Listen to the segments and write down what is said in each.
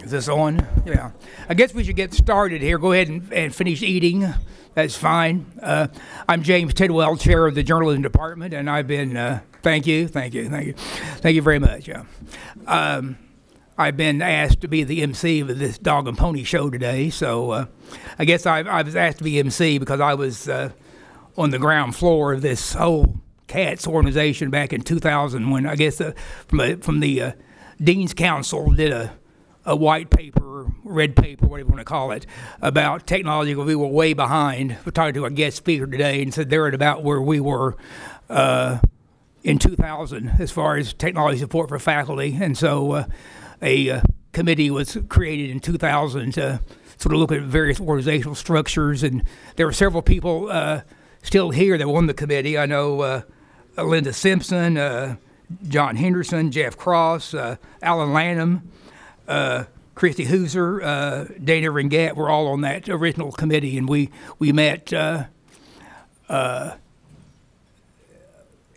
Is this on? Yeah. I guess we should get started here. Go ahead and finish eating. That's fine. I'm James Tidwell, chair of the journalism department, and I've been, thank you very much. Yeah. I've been asked to be the MC of this dog and pony show today, so I guess I was asked to be MC because I was on the ground floor of this whole CATS organization back in 2000 when I guess from the Dean's Council did a white paper, red paper, whatever you want to call it, about technology. We were way behind. We're talking to our guest speaker today and said they're at about where we were in 2000 as far as technology support for faculty. And so a committee was created in 2000 to sort of look at various organizational structures. And there were several people still here that were on the committee. I know Linda Simpson, John Henderson, Jeff Cross, Alan Lanham, Christy Hooser, Dana Ringett were all on that original committee, and we met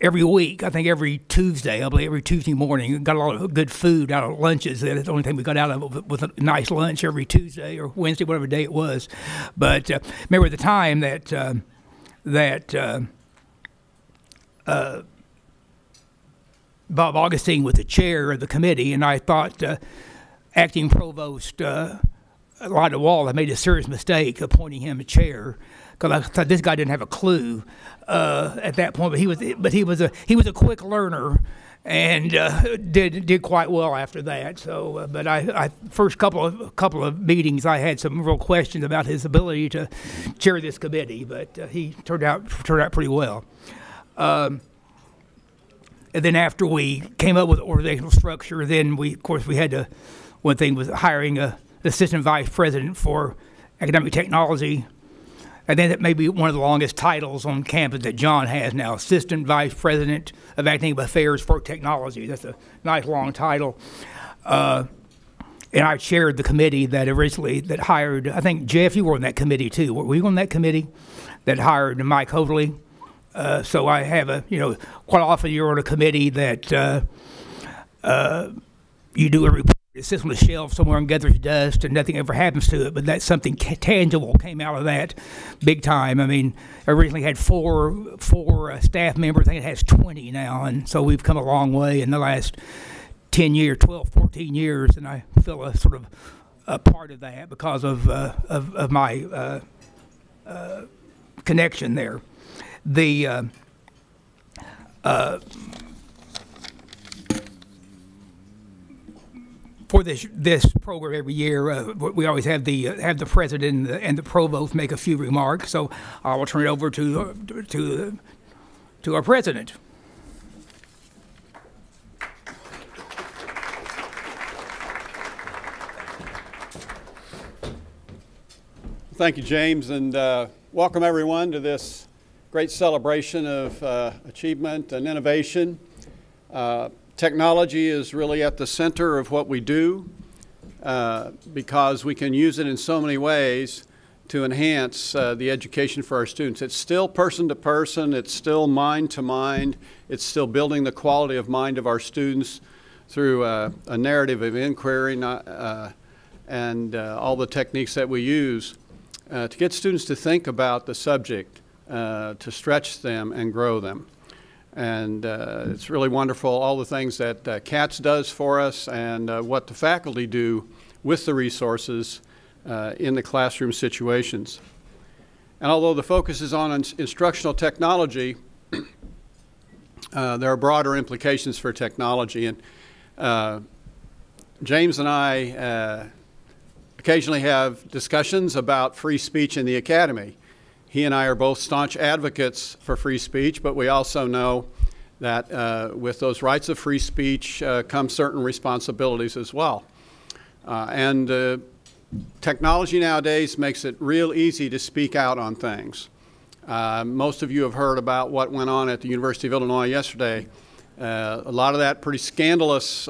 every week. I think every Tuesday, I believe every Tuesday morning. Got a lot of good food out of lunches. That's the only thing we got out of it was a nice lunch every Tuesday or Wednesday, whatever day it was. But remember at the time that Bob Augustine was the chair of the committee, and I thought Acting Provost Lida Wall had made a serious mistake appointing him a chair because I thought this guy didn't have a clue at that point. But he was a quick learner and did quite well after that. So, but I first couple of meetings I had some real questions about his ability to chair this committee, but he turned out pretty well. And then after we came up with organizational structure, then we had to. One thing was hiring an assistant vice president for academic technology. And then that may be one of the longest titles on campus that John has now, assistant vice president of academic affairs for technology. That's a nice long title. And I chaired the committee that hired, I think, Jeff, you were on that committee too. Were you on that committee that hired Mike Hoadley? So I have quite often you're on a committee that you do a report. It sits on the shelf somewhere and gathers dust, and nothing ever happens to it. But that's something tangible came out of that, big time. I mean, I originally had four staff members. I think it has 20 now, and so we've come a long way in the last 10 years, 12, 14 years, and I feel a sort of a part of that because of my connection there. The for this program every year, we always have the president and the provost make a few remarks. So I will turn it over to our president. Thank you, James, and welcome everyone to this great celebration of achievement and innovation. Technology is really at the center of what we do because we can use it in so many ways to enhance the education for our students. It's still person to person, it's still mind to mind, it's still building the quality of mind of our students through a narrative of inquiry and all the techniques that we use to get students to think about the subject, to stretch them and grow them. And it's really wonderful, all the things that CATS does for us and what the faculty do with the resources in the classroom situations. And although the focus is on instructional technology, there are broader implications for technology. And James and I occasionally have discussions about free speech in the academy. He and I are both staunch advocates for free speech, but we also know that with those rights of free speech come certain responsibilities as well. And technology nowadays makes it real easy to speak out on things. Most of you have heard about what went on at the University of Illinois yesterday. A lot of that pretty scandalous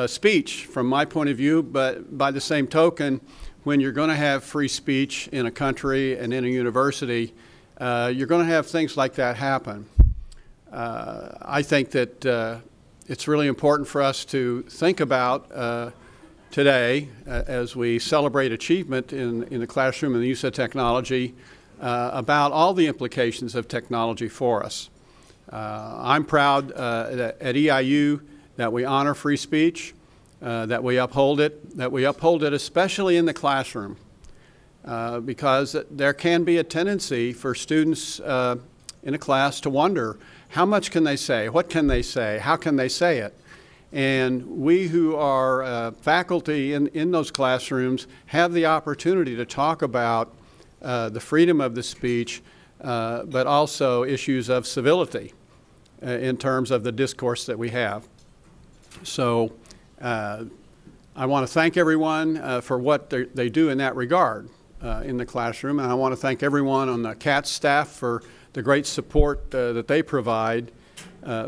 speech from my point of view, but by the same token, when you're going to have free speech in a country and in a university, you're going to have things like that happen. I think that it's really important for us to think about today, as we celebrate achievement in the classroom and the use of technology, about all the implications of technology for us. I'm proud at EIU that we honor free speech, that we uphold it especially in the classroom, because there can be a tendency for students in a class to wonder, how much can they say? What can they say? How can they say it? And we who are faculty in those classrooms have the opportunity to talk about the freedom of the speech, but also issues of civility in terms of the discourse that we have. So I want to thank everyone for what they do in that regard in the classroom, and I want to thank everyone on the CATS staff for the great support that they provide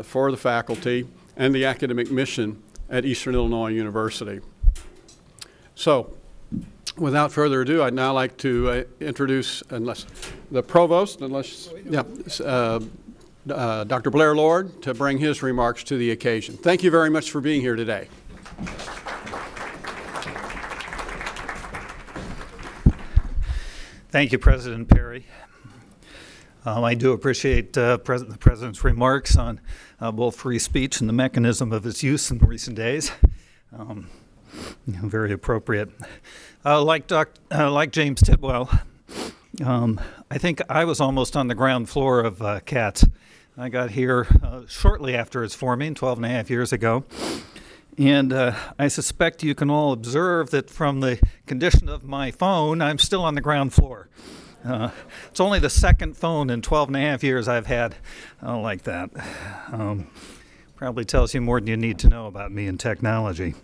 for the faculty and the academic mission at Eastern Illinois University. So, without further ado, I'd now like to introduce the provost, Dr. Blair Lord, to bring his remarks to the occasion. Thank you very much for being here today. Thank you, President Perry. I do appreciate the President's remarks on both free speech and the mechanism of its use in recent days. Very appropriate. Like James Tidwell, I think I was almost on the ground floor of CATS. I got here shortly after its forming, 12 and a half years ago. And I suspect you can all observe that from the condition of my phone, I'm still on the ground floor. It's only the second phone in 12 and a half years I've had like that. Probably tells you more than you need to know about me and technology.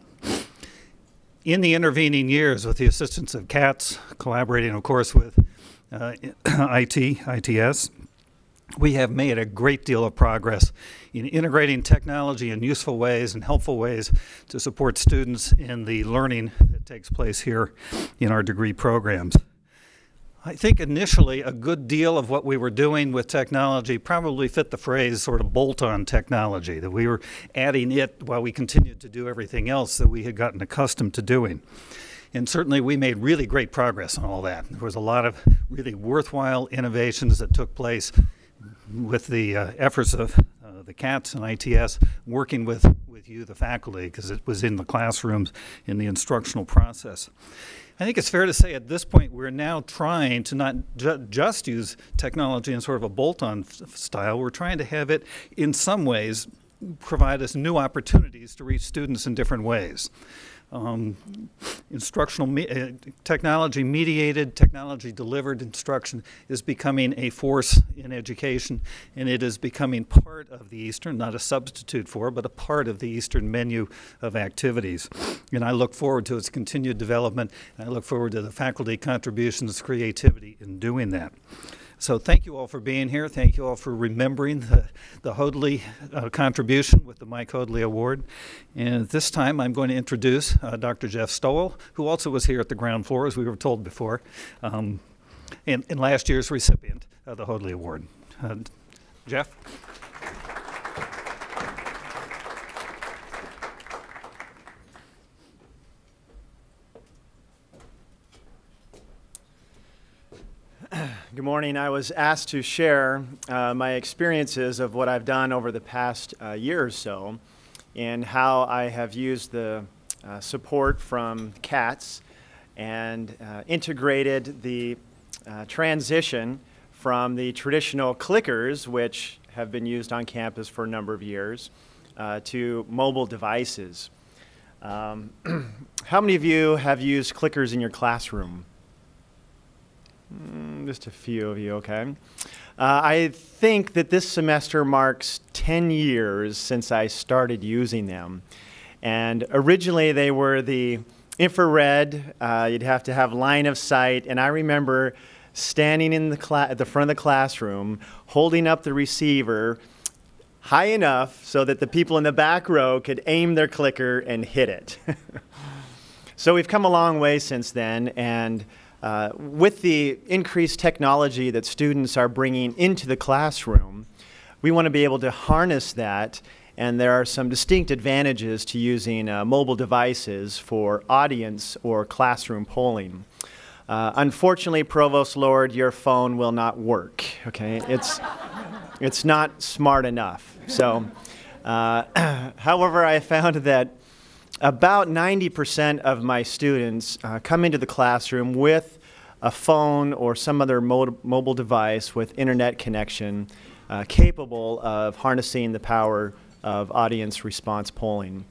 In the intervening years, with the assistance of CATS, collaborating, of course, with ITS, we have made a great deal of progress in integrating technology in useful ways and helpful ways to support students in the learning that takes place here in our degree programs. I think initially a good deal of what we were doing with technology probably fit the phrase sort of bolt-on technology, that we were adding it while we continued to do everything else that we had gotten accustomed to doing. And certainly we made really great progress on all that. There was a lot of really worthwhile innovations that took place with the efforts of the CATS and ITS working with you, the faculty, because it was in the classrooms in the instructional process. I think it's fair to say at this point we're now trying to not just use technology in sort of a bolt-on style. We're trying to have it in some ways provide us new opportunities to reach students in different ways. Technology-mediated, technology-delivered instruction is becoming a force in education, and it is becoming part of the Eastern, not a substitute for, but a part of the Eastern menu of activities. And I look forward to its continued development, and I look forward to the faculty contributions, creativity in doing that. So thank you all for being here. Thank you all for remembering the Hoadley contribution with the Mike Hoadley Award. And at this time, I'm going to introduce Dr. Jeff Stowell, who also was here at the ground floor, as we were told before, and last year's recipient of the Hoadley Award. Jeff? Good morning. I was asked to share my experiences of what I've done over the past year or so and how I have used the support from CATS and integrated the transition from the traditional clickers, which have been used on campus for a number of years, to mobile devices. How many of you have used clickers in your classroom? Just a few of you, okay. I think that this semester marks 10 years since I started using them. And originally they were the infrared, you'd have to have line of sight, and I remember standing in at the front of the classroom, holding up the receiver high enough so that the people in the back row could aim their clicker and hit it. So we've come a long way since then, and with the increased technology that students are bringing into the classroom, we want to be able to harness that, and there are some distinct advantages to using mobile devices for audience or classroom polling. Unfortunately, Provost Lord, your phone will not work, okay? It's not smart enough. So, however, I found that about 90% of my students come into the classroom with a phone or some other mobile device with internet connection capable of harnessing the power of audience response polling.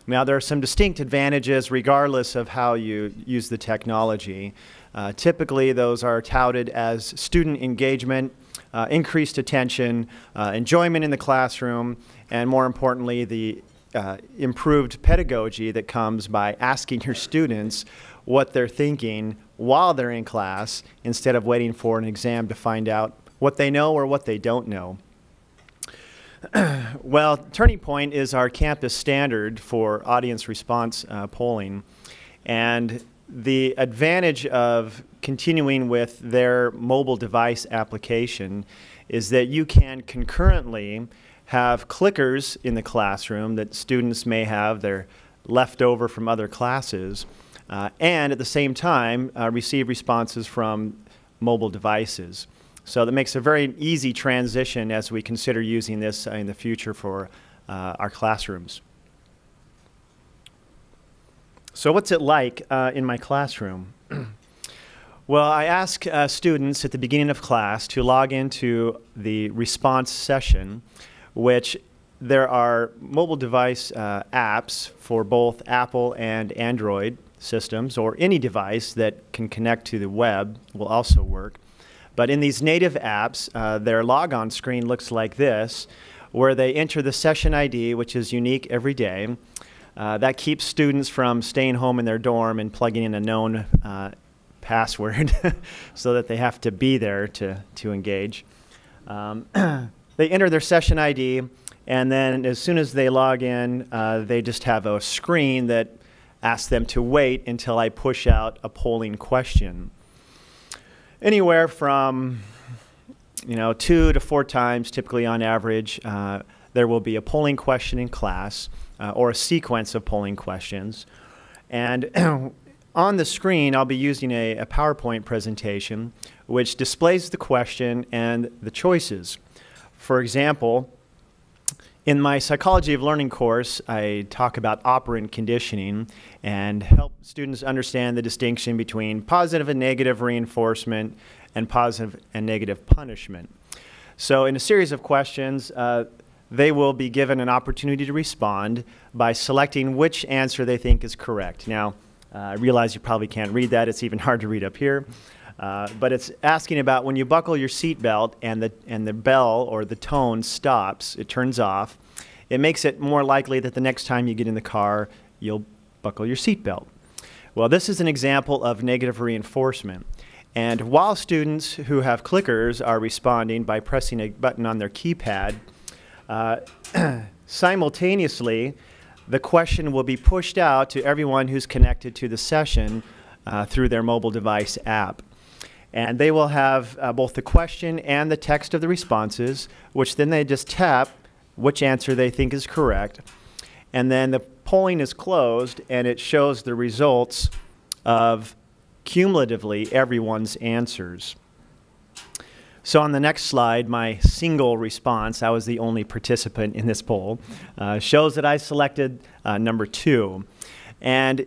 Now, there are some distinct advantages regardless of how you use the technology. Typically, those are touted as student engagement, increased attention, enjoyment in the classroom, and more importantly, the improved pedagogy that comes by asking your students what they're thinking while they're in class instead of waiting for an exam to find out what they know or what they don't know. Well, Turning Point is our campus standard for audience response polling, and the advantage of continuing with their mobile device application is that you can concurrently have clickers in the classroom that students may have, they're left over from other classes, and at the same time receive responses from mobile devices. So that makes a very easy transition as we consider using this in the future for our classrooms. So what's it like in my classroom? Well, I ask students at the beginning of class to log into the response session, which there are mobile device apps for both Apple and Android systems, or any device that can connect to the web will also work. But in these native apps, their logon screen looks like this, where they enter the session ID, which is unique every day. That keeps students from staying home in their dorm and plugging in a known password so that they have to be there to engage. They enter their session ID, and then as soon as they log in, they just have a screen that asks them to wait until I push out a polling question. Anywhere from 2 to 4 times, typically on average, there will be a polling question in class or a sequence of polling questions. And on the screen, I'll be using a PowerPoint presentation which displays the question and the choices. For example, in my Psychology of Learning course, I talk about operant conditioning and help students understand the distinction between positive and negative reinforcement and positive and negative punishment. So in a series of questions, they will be given an opportunity to respond by selecting which answer they think is correct. Now, I realize you probably can't read that. It's even hard to read up here. But it's asking about when you buckle your seatbelt and the bell or the tone stops, it turns off, it makes it more likely that the next time you get in the car, you'll buckle your seatbelt. Well, this is an example of negative reinforcement. And while students who have clickers are responding by pressing a button on their keypad, simultaneously, the question will be pushed out to everyone who's connected to the session through their mobile device app. And they will have both the question and the text of the responses, which then they just tap which answer they think is correct. And then the polling is closed, and it shows the results of cumulatively everyone's answers. So on the next slide, my single response, I was the only participant in this poll, shows that I selected number 2. And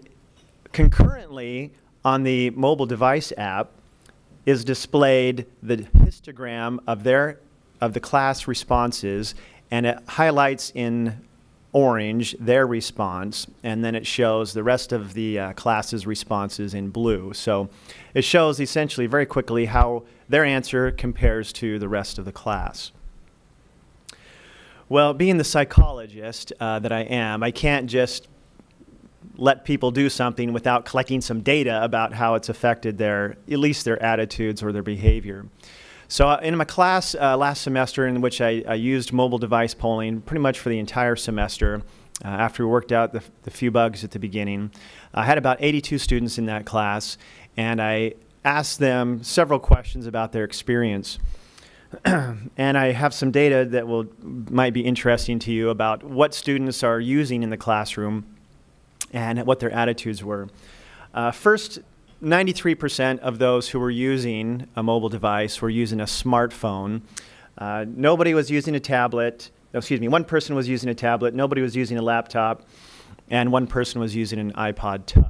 concurrently on the mobile device app is displayed the histogram of the class responses, and it highlights in orange their response, and then it shows the rest of the class's responses in blue. So it shows essentially very quickly how their answer compares to the rest of the class. Well, being the psychologist that I am, I can't just let people do something without collecting some data about how it's affected at least their attitudes or their behavior. So in my class last semester, in which I used mobile device polling pretty much for the entire semester, after we worked out the few bugs at the beginning, I had about 82 students in that class, and I asked them several questions about their experience. And I have some data that might be interesting to you about what students are using in the classroom and what their attitudes were. First, 93% of those who were using a mobile device were using a smartphone. Nobody was using a tablet. Excuse me, one person was using a tablet, nobody was using a laptop, and one person was using an iPod Touch.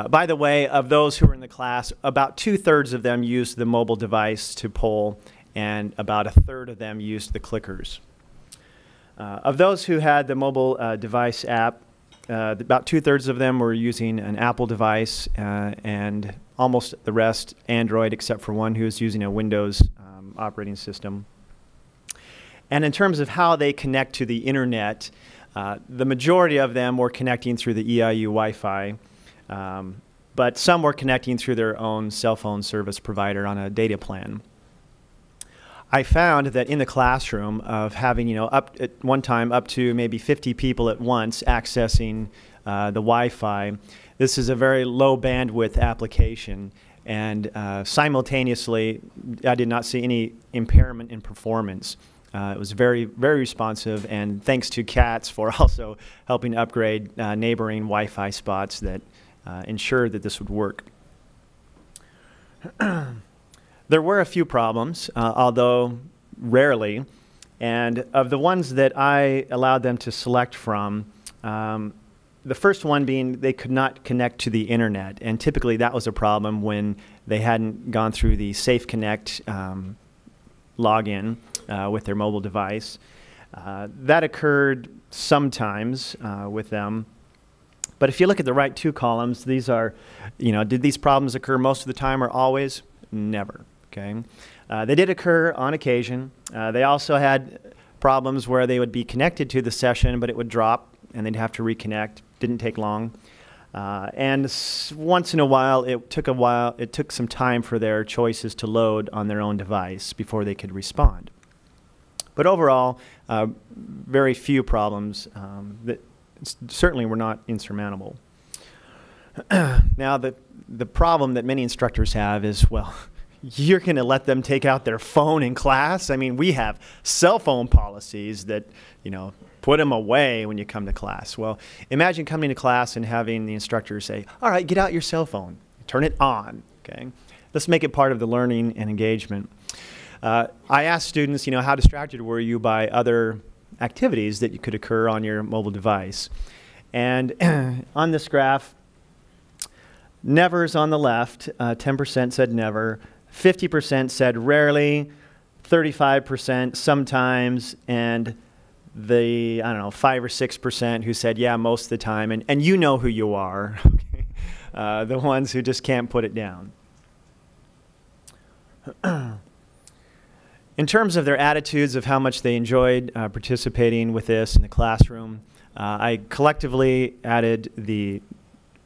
By the way, of those who were in the class, about 2/3 of them used the mobile device to poll, and about 1/3 of them used the clickers. Of those who had the mobile device app, about 2/3 of them were using an Apple device, and almost the rest Android, except for one who was using a Windows operating system. And in terms of how they connect to the internet, the majority of them were connecting through the EIU Wi-Fi, but some were connecting through their own cell phone service provider on a data plan. I found that in the classroom of having, up at one time up to maybe 50 people at once accessing the Wi-Fi, this is a very low bandwidth application, and simultaneously I did not see any impairment in performance. It was very, very responsive, and thanks to CATS for also helping upgrade neighboring Wi-Fi spots that ensured that this would work. There were a few problems, although rarely, and of the ones that I allowed them to select from, the first one being they could not connect to the internet, and typically that was a problem when they hadn't gone through the Safe Connect login with their mobile device. That occurred sometimes with them. But if you look at the right two columns, these are, did these problems occur most of the time or always? Never, okay? They did occur on occasion. They also had problems where they would be connected to the session, but it would drop and they'd have to reconnect. Didn't take long. And once in a while, it took some time for their choices to load on their own device before they could respond. But overall, very few problems that certainly were not insurmountable. Now, the problem that many instructors have is, well, you're going to let them take out their phone in class? I mean, we have cell phone policies that, put them away when you come to class. Well, imagine coming to class and having the instructor say, all right, get out your cell phone, turn it on, okay? Let's make it part of the learning and engagement. I asked students, how distracted were you by other activities that could occur on your mobile device? And on this graph, never's on the left. 10% said never. 50% said rarely. 35% sometimes. And the, 5 or 6% who said, yeah, most of the time. And you know who you are. Okay? The ones who just can't put it down. In terms of their attitudes of how much they enjoyed participating with this in the classroom, I collectively added the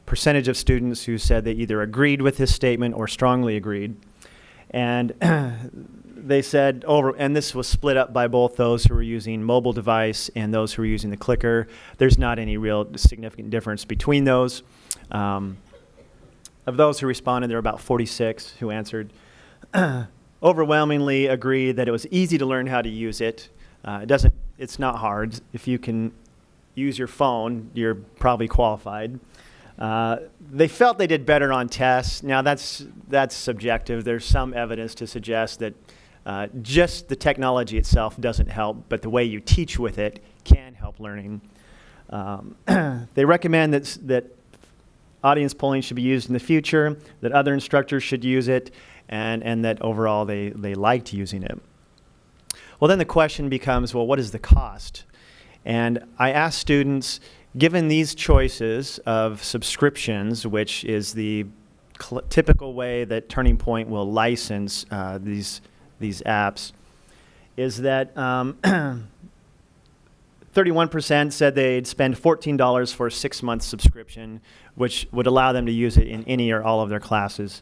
percentage of students who said they either agreed with this statement or strongly agreed. And they said and this was split up by both those who were using mobile device and those who were using the clicker. There's not any real significant difference between those. Of those who responded, there were about 46 who answered. Overwhelmingly agree that it was easy to learn how to use it. It's not hard. If you can use your phone, you're probably qualified. They felt they did better on tests. Now that's subjective. There's some evidence to suggest that just the technology itself doesn't help, but the way you teach with it can help learning. They recommend that audience polling should be used in the future, that other instructors should use it, and that overall they liked using it. Well, then the question becomes, well, what is the cost? And I asked students, given these choices of subscriptions, which is the typical way that Turning Point will license these apps, is that 31% said they'd spend $14 for a 6-month subscription, which would allow them to use it in any or all of their classes.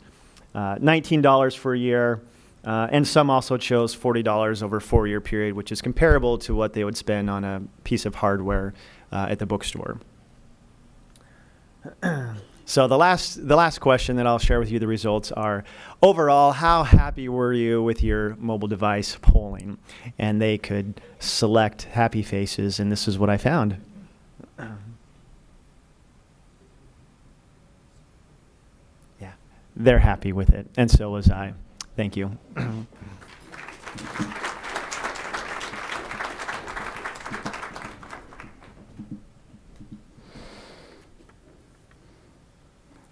$19 for a year, and some also chose $40 over a 4-year period, which is comparable to what they would spend on a piece of hardware at the bookstore. So the last question that I'll share with you the results are, overall, how happy were you with your mobile device polling? And they could select happy faces, and this is what I found. Yeah, they're happy with it, and so was I. Thank you.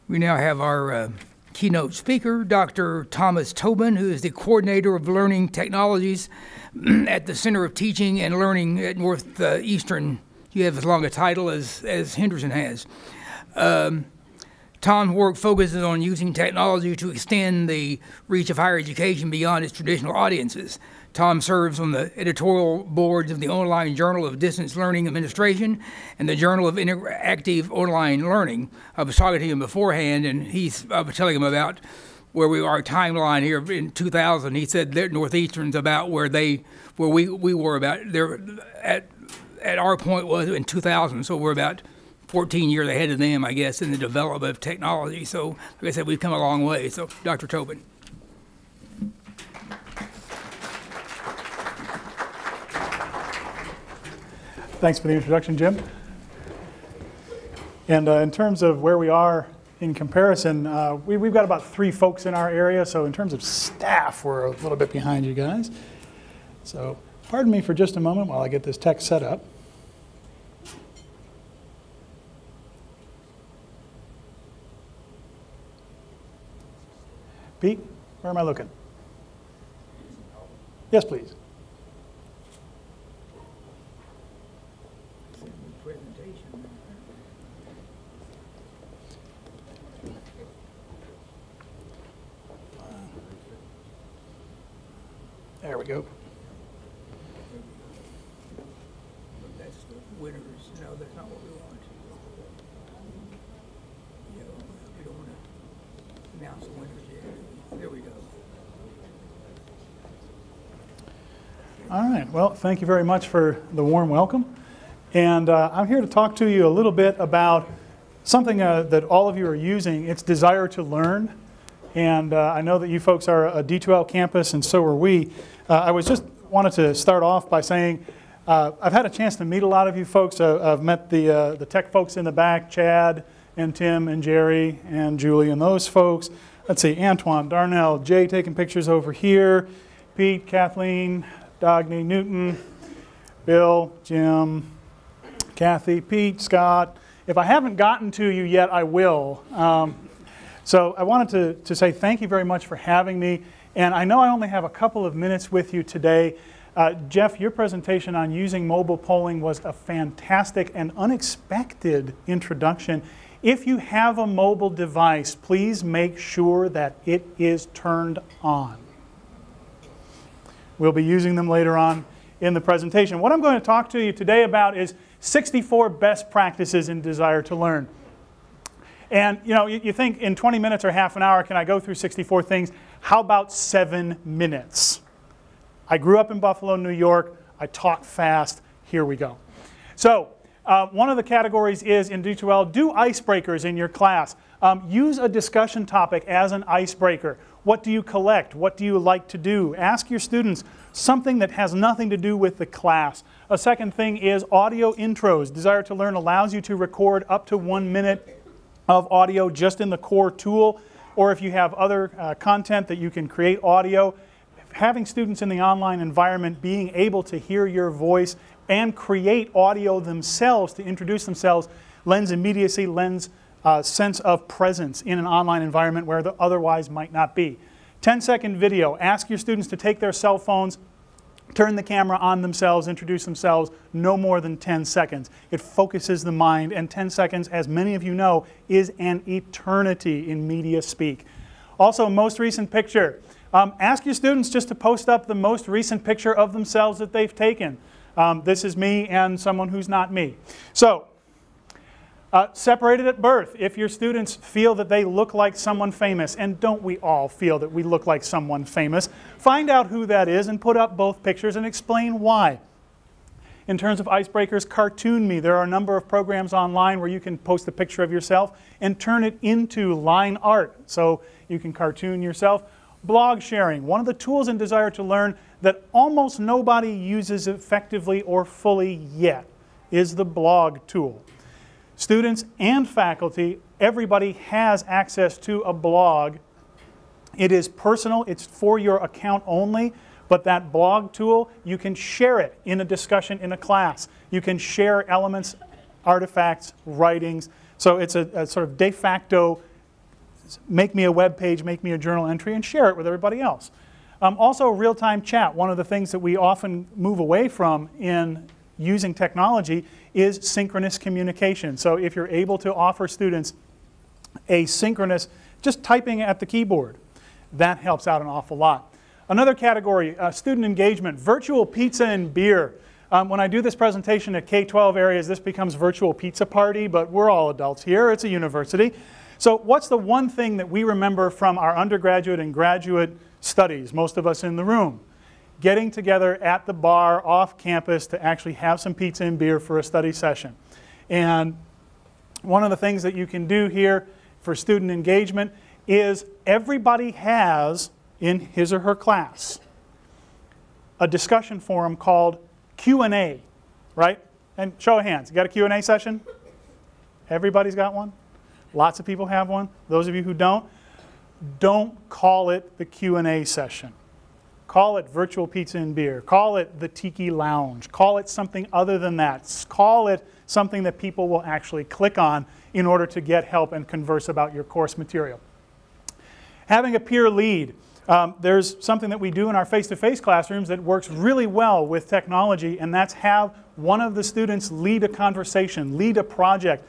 We now have our keynote speaker, Dr. Thomas Tobin, who is the coordinator of learning technologies at the Center of Teaching and Learning at Northeastern. You have as long a title as Henderson has. Tom's work focuses on using technology to extend the reach of higher education beyond its traditional audiences. Tom serves on the editorial boards of the Online Journal of Distance Learning Administration and the Journal of Interactive Online Learning. I was talking to him beforehand, and I was telling him about where we are timeline here in 2000. He said that Northeastern's about where we were about there at our point was in 2000. So we're about 14 years ahead of them, I guess, in the development of technology. So, like I said, we've come a long way. So, Dr. Tobin. Thanks for the introduction, Jim. And in terms of where we are in comparison, we've got about 3 folks in our area, so in terms of staff, we're a little bit behind you guys. So pardon me for just a moment while I get this tech set up. Pete, where am I looking? Yes, please. There we go. That's the winners. No, that's not what we want. You know, we don't want to announce the winners yet. There we go. All right. Well, thank you very much for the warm welcome. And I'm here to talk to you a little bit about something that all of you are using. It's Desire to Learn. And I know that you folks are a D2L campus, and so are we. I wanted to start off by saying I've had a chance to meet a lot of you folks. I've met the tech folks in the back, Chad and Tim and Jerry and Julie and those folks. Let's see, Antoine, Darnell, Jay taking pictures over here, Pete, Kathleen, Dagny, Newton, Bill, Jim, Kathy, Pete, Scott. If I haven't gotten to you yet, I will. So I wanted to say thank you very much for having me. And I know I only have a couple of minutes with you today. Jeff, your presentation on using mobile polling was a fantastic and unexpected introduction. If you have a mobile device, please make sure that it is turned on. We'll be using them later on in the presentation. What I'm going to talk to you today about is 64 best practices in Desire to Learn. And you know, you think in 20 minutes or half an hour, can I go through 64 things? How about 7 minutes? I grew up in Buffalo, New York. I talk fast. Here we go. So one of the categories is in D2L, do icebreakers in your class. Use a discussion topic as an icebreaker. What do you collect? What do you like to do? Ask your students something that has nothing to do with the class. A second thing is audio intros. Desire to Learn allows you to record up to 1 minute of audio just in the core tool, or if you have other content that you can create audio. Having students in the online environment being able to hear your voice and create audio themselves to introduce themselves lends immediacy, lends sense of presence in an online environment where there otherwise might not be. 10-second video. Ask your students to take their cell phones, turn the camera on themselves, introduce themselves, no more than 10 seconds. It focuses the mind, and 10 seconds, as many of you know, is an eternity in media speak. Also, most recent picture. Ask your students just to post up the most recent picture of themselves that they've taken. This is me and someone who's not me. So, separated at birth. If your students feel that they look like someone famous, and don't we all feel that we look like someone famous, find out who that is and put up both pictures and explain why. In terms of icebreakers, Cartoon Me. There are a number of programs online where you can post a picture of yourself and turn it into line art, so you can cartoon yourself. Blog sharing. One of the tools in Desire to Learn that almost nobody uses effectively or fully yet is the blog tool. Students and faculty, everybody has access to a blog. It is personal, it's for your account only, but that blog tool, you can share it in a discussion in a class. You can share elements, artifacts, writings. So it's a sort of de facto, make me a web page, make me a journal entry, and share it with everybody else. Also, real-time chat. One of the things that we often move away from in using technology is synchronous communication. So if you're able to offer students asynchronous, just typing at the keyboard, that helps out an awful lot. Another category, student engagement, virtual pizza and beer. When I do this presentation at K-12 areas, this becomes virtual pizza party, but we're all adults here, it's a university. So what's the one thing that we remember from our undergraduate and graduate studies, most of us in the room? Getting together at the bar off campus to actually have some pizza and beer for a study session. And one of the things that you can do here for student engagement is everybody has in his or her class a discussion forum called Q&A, right? And show of hands, you got a Q&A session? Everybody's got one? Lots of people have one. Those of you who don't call it the Q&A session. Call it virtual pizza and beer. Call it the Tiki Lounge. Call it something other than that. Call it something that people will actually click on in order to get help and converse about your course material. Having a peer lead. There's something that we do in our face-to-face classrooms that works really well with technology, and that's have one of the students lead a conversation, lead a project,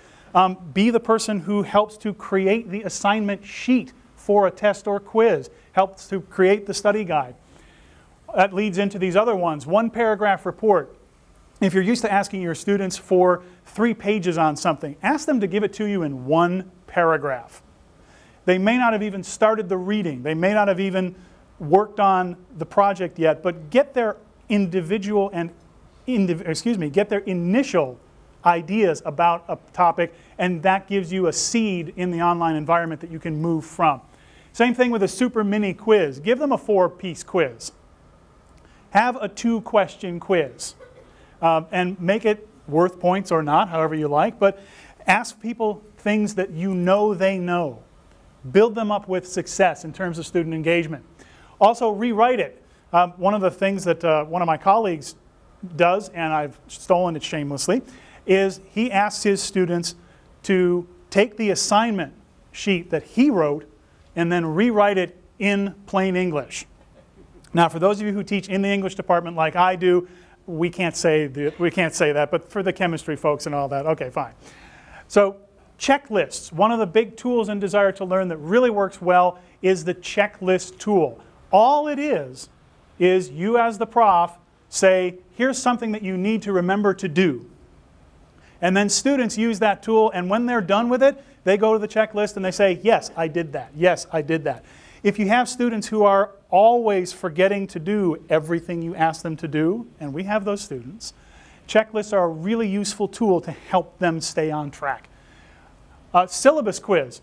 be the person who helps to create the assignment sheet for a test or quiz, helps to create the study guide. That leads into these other ones. One paragraph report. If you're used to asking your students for 3 pages on something, ask them to give it to you in 1 paragraph. They may not have even started the reading. They may not have even worked on the project yet, but get their individual and get their initial ideas about a topic, and that gives you a seed in the online environment that you can move from. Same thing with a super mini quiz. Give them a 4-piece quiz. Have a 2-question quiz. And make it worth points or not, however you like, but ask people things that you know they know. Build them up with success in terms of student engagement. Also, rewrite it. One of the things that one of my colleagues does, and I've stolen it shamelessly, is he asks his students to take the assignment sheet that he wrote and then rewrite it in plain English. Now, for those of you who teach in the English department like I do, we can't say that, but for the chemistry folks and all that, okay, fine. So, checklists. One of the big tools in Desire to Learn that really works well is the checklist tool. All it is you as the prof say, here's something that you need to remember to do. And then students use that tool, and when they're done with it, they go to the checklist and they say, yes, I did that. Yes, I did that. If you have students who are always forgetting to do everything you ask them to do, and we have those students, checklists are a really useful tool to help them stay on track. Syllabus quiz.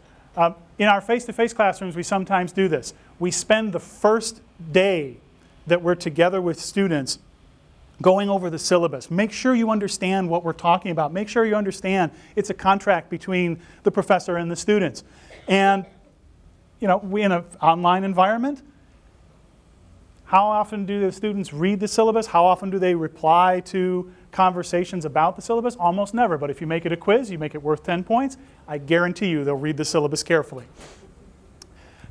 In our face-to-face classrooms, we sometimes do this. We spend the first day that we're together with students going over the syllabus. Make sure you understand what we're talking about. Make sure you understand it's a contract between the professor and the students. And you know, in an online environment, how often do the students read the syllabus? How often do they reply to conversations about the syllabus? Almost never, but if you make it a quiz, you make it worth 10 points, I guarantee you they'll read the syllabus carefully.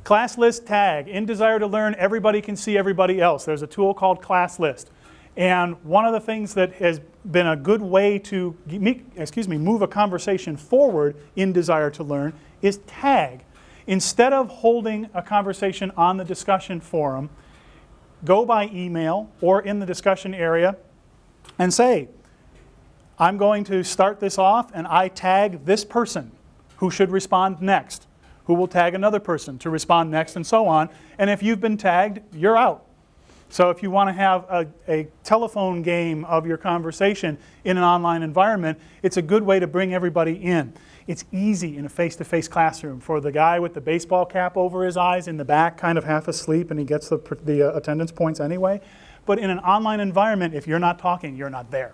Class list tag. In Desire to Learn, everybody can see everybody else. There's a tool called Class List. And one of the things that has been a good way to move a conversation forward in Desire to Learn is tag. Instead of holding a conversation on the discussion forum, go by email or in the discussion area and say, I'm going to start this off and I tag this person who should respond next, who will tag another person to respond next, and so on. And if you've been tagged, you're out. So if you want to have a telephone game of your conversation in an online environment, it's a good way to bring everybody in. It's easy in a face-to-face classroom for the guy with the baseball cap over his eyes in the back, kind of half asleep, and he gets the attendance points anyway. But in an online environment, if you're not talking, you're not there.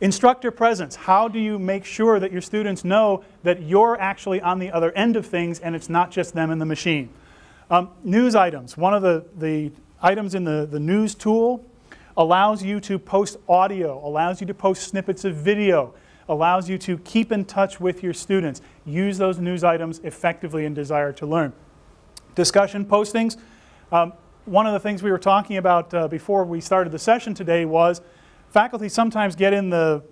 Instructor presence. How do you make sure that your students know that you're actually on the other end of things and it's not just them and the machine? News items. One of the items in the news tool allows you to post audio, allows you to post snippets of video, allows you to keep in touch with your students. Use those news items effectively in Desire to Learn. Discussion postings. One of the things we were talking about before we started the session today was faculty sometimes get in the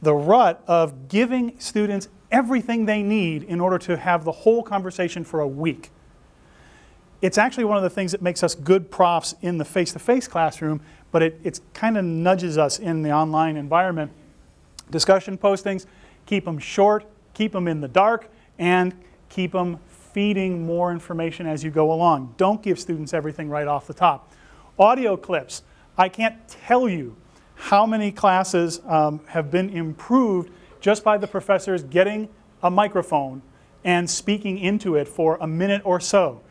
rut of giving students everything they need in order to have the whole conversation for a week. It's actually one of the things that makes us good profs in the face-to-face classroom, but it kind of nudges us in the online environment. Discussion postings, keep them short, keep them in the dark, and keep them feeding more information as you go along. Don't give students everything right off the top. Audio clips. I can't tell you how many classes have been improved just by the professors getting a microphone and speaking into it for a minute or so.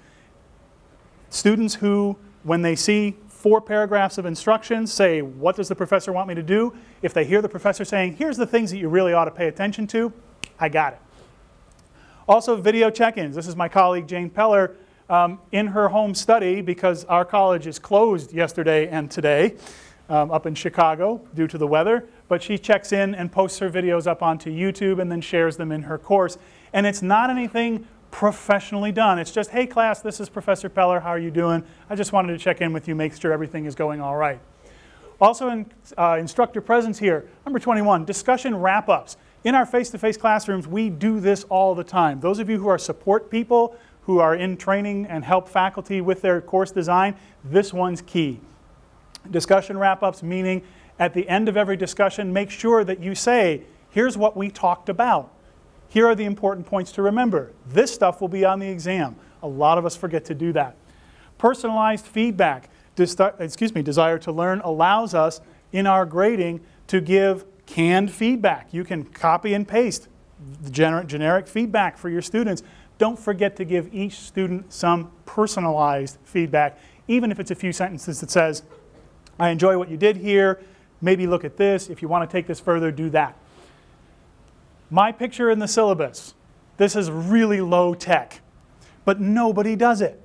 Students who, when they see 4 paragraphs of instructions, say, what does the professor want me to do? If they hear the professor saying, here's the things that you really ought to pay attention to, I got it. Also, video check-ins. This is my colleague, Jane Peller, in her home study, because our college is closed yesterday and today up in Chicago due to the weather, but she checks in and posts her videos up onto YouTube and then shares them in her course. And it's not anything professionally done. It's just, hey class, this is Professor Peller, how are you doing? I just wanted to check in with you, make sure everything is going all right. Also in instructor presence here, number 21, discussion wrap-ups. In our face-to-face classrooms, we do this all the time. Those of you who are support people, who are in training and help faculty with their course design, this one's key. Discussion wrap-ups, meaning at the end of every discussion, make sure that you say, here's what we talked about. Here are the important points to remember. This stuff will be on the exam. A lot of us forget to do that. Personalized feedback. Desire to Learn allows us in our grading to give canned feedback. You can copy and paste the generic feedback for your students. Don't forget to give each student some personalized feedback, even if it's a few sentences that says, I enjoy what you did here, maybe look at this, if you want to take this further, do that. My picture in the syllabus. This is really low tech, but nobody does it.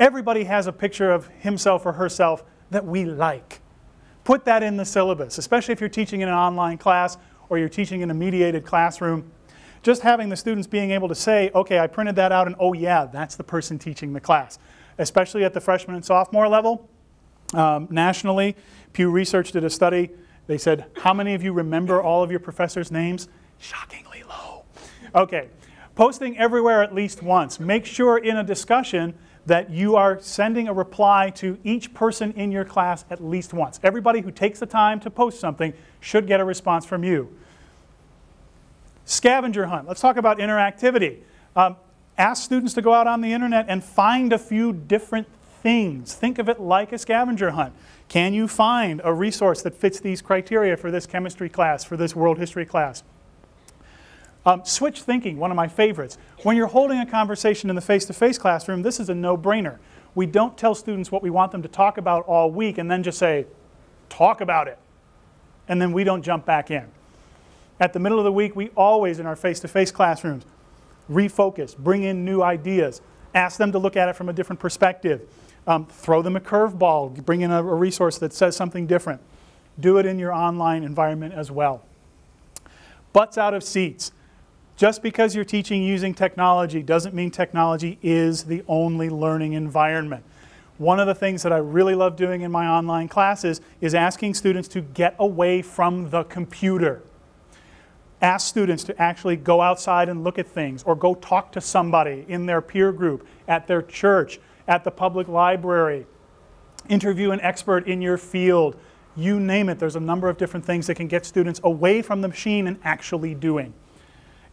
Everybody has a picture of himself or herself that we like. Put that in the syllabus, especially if you're teaching in an online class or you're teaching in a mediated classroom. Just having the students being able to say, okay, I printed that out and oh yeah, that's the person teaching the class. Especially at the freshman and sophomore level. Nationally, Pew Research did a study. They said, how many of you remember all of your professors' names? Shockingly low. Okay, posting everywhere at least once. Make sure in a discussion that you are sending a reply to each person in your class at least once. Everybody who takes the time to post something should get a response from you. Scavenger hunt. Let's talk about interactivity. Ask students to go out on the internet and find a few different things. Think of it like a scavenger hunt. Can you find a resource that fits these criteria for this chemistry class, for this world history class? Switch thinking, one of my favorites. When you're holding a conversation in the face-to-face classroom, this is a no-brainer. We don't tell students what we want them to talk about all week and then just say, talk about it. And then we don't jump back in. At the middle of the week, we always, in our face-to-face classrooms, refocus, bring in new ideas, ask them to look at it from a different perspective, throw them a curveball, bring in a resource that says something different. Do it in your online environment as well. Butts out of seats. Just because you're teaching using technology doesn't mean technology is the only learning environment. One of the things that I really love doing in my online classes is asking students to get away from the computer. Ask students to actually go outside and look at things, or go talk to somebody in their peer group, at their church, at the public library. Interview an expert in your field. You name it, there's a number of different things that can get students away from the machine and actually doing.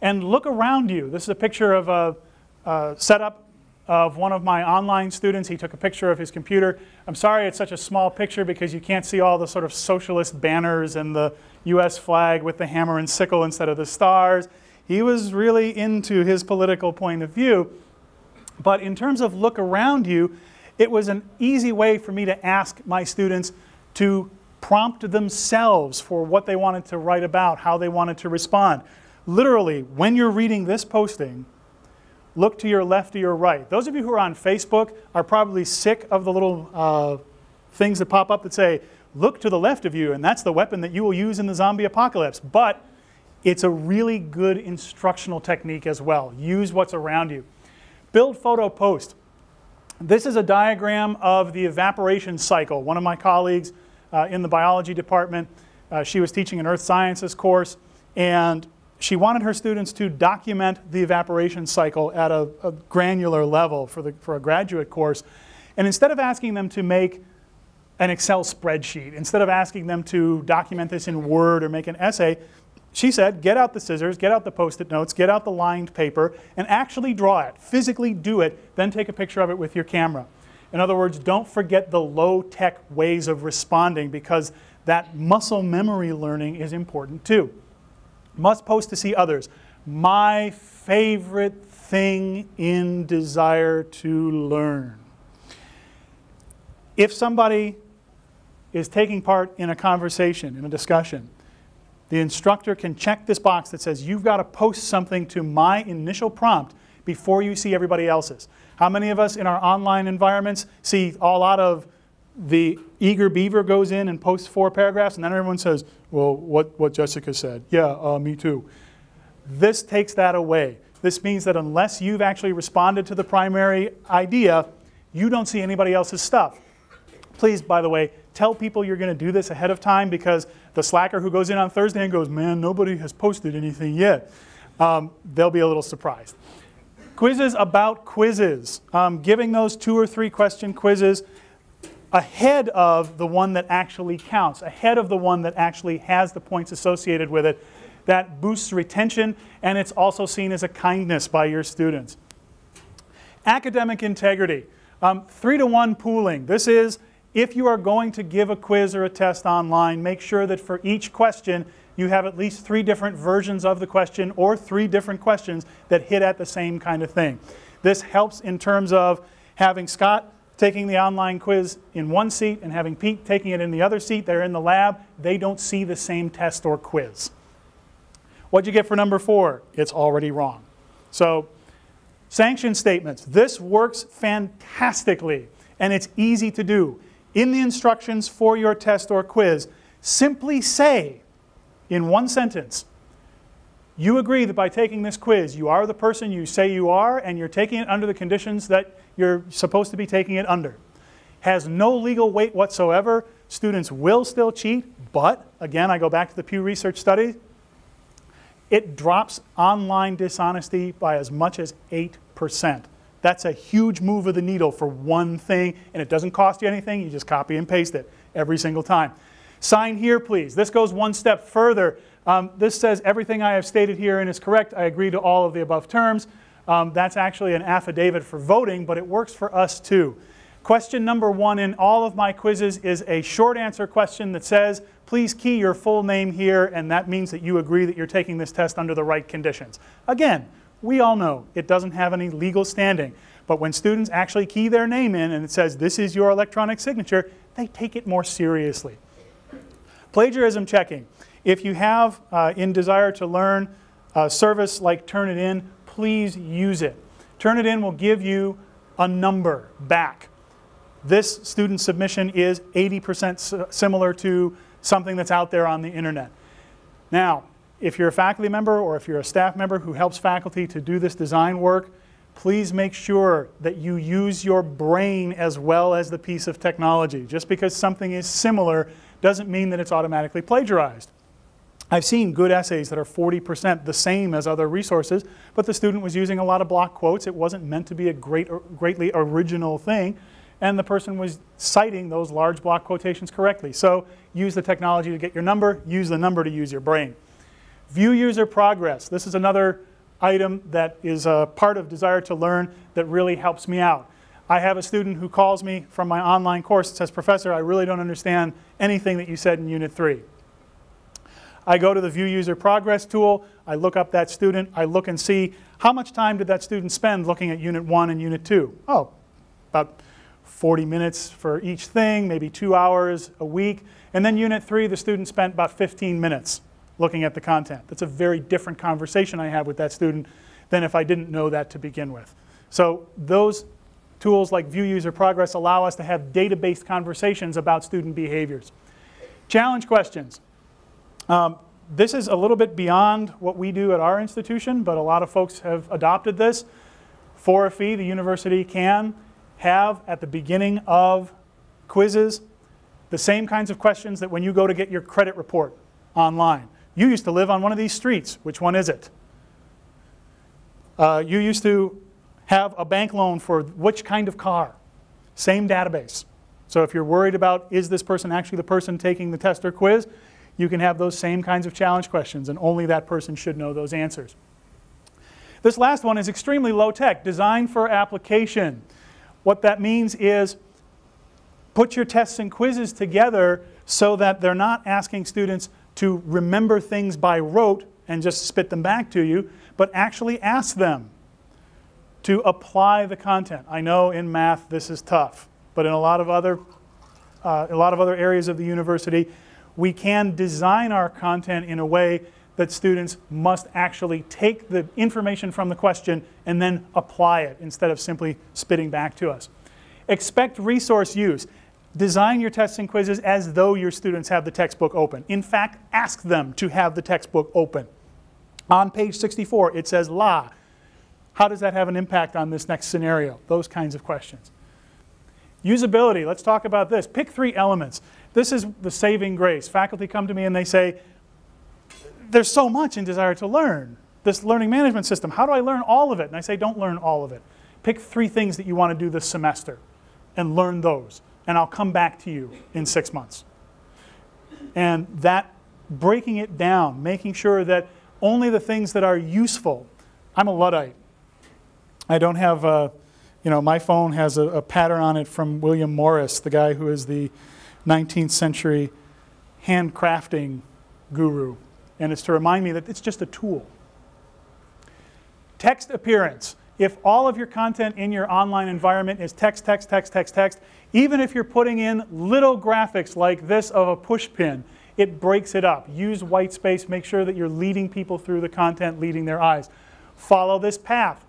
And look around you. This is a picture of a setup of one of my online students. He took a picture of his computer. I'm sorry it's such a small picture because you can't see all the sort of socialist banners and the US flag with the hammer and sickle instead of the stars. He was really into his political point of view. But in terms of look around you, it was an easy way for me to ask my students to prompt themselves for what they wanted to write about, how they wanted to respond. Literally, when you're reading this posting, look to your left or your right. Those of you who are on Facebook are probably sick of the little things that pop up that say, look to the left of you, and that's the weapon that you will use in the zombie apocalypse. But it's a really good instructional technique as well. Use what's around you. Build, photo, post. This is a diagram of the evaporation cycle. One of my colleagues in the biology department, she was teaching an earth sciences course, and she wanted her students to document the evaporation cycle at a granular level for a graduate course. And instead of asking them to make an Excel spreadsheet, instead of asking them to document this in Word or make an essay, she said, get out the scissors, get out the Post-it notes, get out the lined paper, and actually draw it. Physically do it, then take a picture of it with your camera. In other words, don't forget the low-tech ways of responding, because that muscle memory learning is important too. Must post to see others. My favorite thing in desire to learn. If somebody is taking part in a conversation, in a discussion, the instructor can check this box that says you've got to post something to my initial prompt before you see everybody else's. How many of us in our online environments see a lot of the eager beaver goes in and posts 4 paragraphs, and then everyone says, well, what Jessica said. Yeah, me too. This takes that away. This means that unless you've actually responded to the primary idea, you don't see anybody else's stuff. Please, by the way, tell people you're going to do this ahead of time, because the slacker who goes in on Thursday and goes, man, nobody has posted anything yet, they'll be a little surprised. Quizzes about quizzes. Giving those 2 or 3 question quizzes ahead of the one that actually counts, ahead of the one that actually has the points associated with it. That boosts retention, and it's also seen as a kindness by your students. Academic integrity. 3-to-1 pooling. This is, if you are going to give a quiz or a test online, make sure that for each question you have at least 3 different versions of the question, or 3 different questions that hit at the same kind of thing. This helps in terms of having Scott taking the online quiz in one seat and having Pete taking it in the other seat. They're in the lab. They don't see the same test or quiz. What'd you get for number 4? It's already wrong. So, sanction statements. This works fantastically, and it's easy to do. In the instructions for your test or quiz, simply say in one sentence, you agree that by taking this quiz, you are the person you say you are, and you're taking it under the conditions that you're supposed to be taking it under. Has no legal weight whatsoever. Students will still cheat, but again, I go back to the Pew Research study. It drops online dishonesty by as much as 8%. That's a huge move of the needle for one thing, and it doesn't cost you anything. You just copy and paste it every single time. Sign here, please. This goes one step further. This says everything I have stated herein is correct. I agree to all of the above terms. That's actually an affidavit for voting, but it works for us too. Question number 1 in all of my quizzes is a short answer question that says, please key your full name here, and that means that you agree that you're taking this test under the right conditions. Again, we all know it doesn't have any legal standing, but when students actually key their name in and it says this is your electronic signature, they take it more seriously. Plagiarism checking. If you have, in desire to learn, a service like Turnitin, please use it. Turnitin will give you a number back. This student submission is 80% similar to something that's out there on the internet. Now, if you're a faculty member or if you're a staff member who helps faculty to do this design work, please make sure that you use your brain as well as the piece of technology. Just because something is similar doesn't mean that it's automatically plagiarized. I've seen good essays that are 40% the same as other resources, but the student was using a lot of block quotes. It wasn't meant to be a greatly original thing, and the person was citing those large block quotations correctly. So use the technology to get your number, use the number to use your brain. View user progress. This is another item that is a part of Desire to Learn that really helps me out. I have a student who calls me from my online course and says, Professor, I really don't understand anything that you said in Unit 3. I go to the View User Progress tool, I look up that student, I look and see how much time did that student spend looking at Unit 1 and Unit 2. Oh, about 40 minutes for each thing, maybe 2 hours a week. And then Unit 3, the student spent about 15 minutes looking at the content. That's a very different conversation I have with that student than if I didn't know that to begin with. So those tools like View User Progress allow us to have data-based conversations about student behaviors. Challenge questions. This is a little bit beyond what we do at our institution, but a lot of folks have adopted this. For a fee, the university can have at the beginning of quizzes the same kinds of questions that when you go to get your credit report online. You used to live on one of these streets. Which one is it? You used to have a bank loan for which kind of car? Same database. So if you're worried about, is this person actually the person taking the test or quiz, you can have those same kinds of challenge questions, and only that person should know those answers. This last one is extremely low tech, designed for application. What that means is put your tests and quizzes together so that they're not asking students to remember things by rote and just spit them back to you, but actually ask them to apply the content. I know in math this is tough, but in a lot of other areas of the university, we can design our content in a way that students must actually take the information from the question and then apply it instead of simply spitting back to us. Expect resource use. Design your tests and quizzes as though your students have the textbook open. In fact, ask them to have the textbook open. On page 64, it says la. How does that have an impact on this next scenario? Those kinds of questions. Usability, let's talk about this. Pick 3 elements. This is the saving grace. Faculty come to me and they say, there's so much in Desire to Learn, this learning management system. How do I learn all of it? And I say, don't learn all of it. Pick 3 things that you want to do this semester and learn those. And I'll come back to you in 6 months. And that breaking it down, making sure that only the things that are useful. I'm a Luddite. I don't have, my phone has a pattern on it from William Morris, the guy who is the 19th century handcrafting guru. And it's to remind me that it's just a tool. Text appearance. If all of your content in your online environment is text, text, text, text, text, even if you're putting in little graphics like this of a push pin, it breaks it up. Use white space. Make sure that you're leading people through the content, leading their eyes. Follow this path.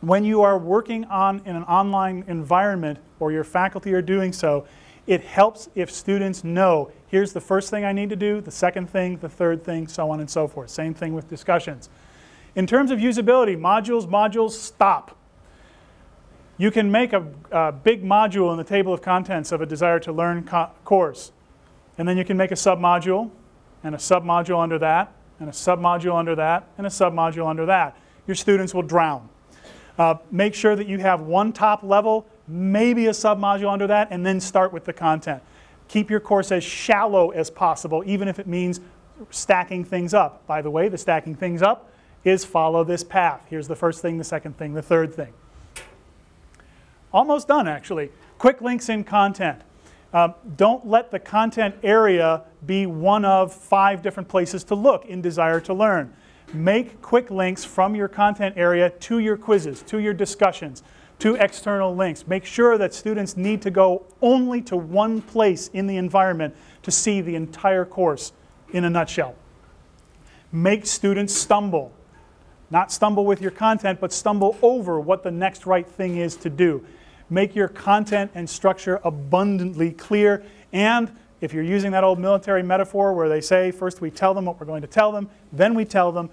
When you are working in an online environment, or your faculty are doing so, it helps if students know, here's the first thing I need to do, the second thing, the third thing, so on and so forth. Same thing with discussions. In terms of usability, modules, stop. You can make a big module in the table of contents of a Desire to Learn course. And then you can make a submodule, and a submodule under that, and a submodule under that, and a submodule under that. Your students will drown. Make sure that you have one top level, maybe a submodule under that, and then start with the content. Keep your course as shallow as possible, even if it means stacking things up. By the way, the stacking things up is follow this path. Here's the first thing, the second thing, the third thing. Almost done, actually. Quick links in content. Don't let the content area be one of 5 different places to look in Desire to Learn. Make quick links from your content area to your quizzes, to your discussions, to external links. Make sure that students need to go only to one place in the environment to see the entire course in a nutshell. Make students stumble. Not stumble with your content, but stumble over what the next right thing is to do. Make your content and structure abundantly clear, and if you're using that old military metaphor where they say, first we tell them what we're going to tell them, then we tell them